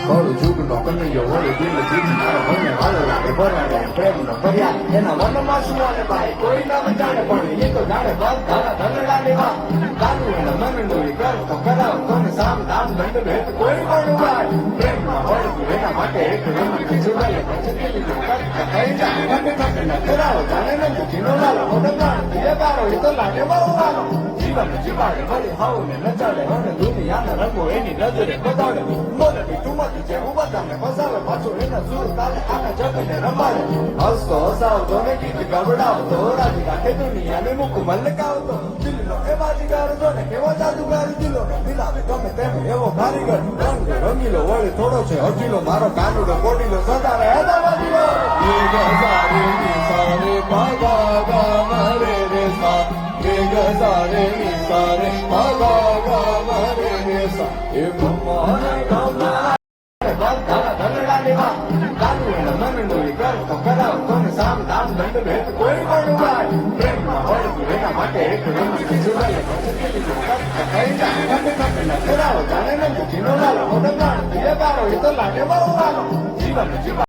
કળું જુગનો કનૈયો વળી દિલ જીત મારો મને હાલો લાગે ભરાડે પ્રેમનો ફરિયાદ એના મનમાં શું આવે ભાઈ કોઈ ના જાણે પણ એ તો જાણે બધા ધનડા લેવા કાનું એના મનનું કર તો કરાવ તને સામ દામ દંડ ભેટ કોઈ પણ ભાઈ પ્રેમમાં વળતું એના માટે એક રમત જોડાય પછી થઈ જાય ઘટે ન કરાવો જાણે ન જીનો લાલો મોઢા એ બારો એ તો લાગે બહુ વાલો જીવન જીવાડે ભલે હાવ ને નચાડે અને દુનિયાના રંગો એની નજરે બતાડે બોલે મીઠુંમાંથી જેવું બધાને ફસાવે પાછો એના સુર તાલે આખા જગને રમાડે હસતો હસાવતો ને ગીત ગવડાવતો રાજી રાખે દુનિયાને મુખ મલકાવતો દિલનો એ બાજીગાર જો ને કેવો જાદુગાર દિલો દિલાવે ગમે તેમ એવો કારીગર રંગ રંગીલો વળી થોડો છે હજીલો મારો કાનુડો કોડીલો સદા રહે દાવાજીલો સારે પાગા ગા મરે રે સા સારે સારે પાગા ગા મરે રે સા એ મમ્મા ગમા બધા ધનડા લેવા કાનું એના મનનું કર તો કરાવ તને સામ દામ દંડ ભેટ કોઈ પણ ભાઈ પ્રેમમાં વળતું એના માટે એક રમત જોડાય પછી થઈ જાય ઘટે ન કરાવો જાણે ન જીનો લાલો મોઢા એ બારો એ તો લાગે બહુ વાલો જીવન જીવા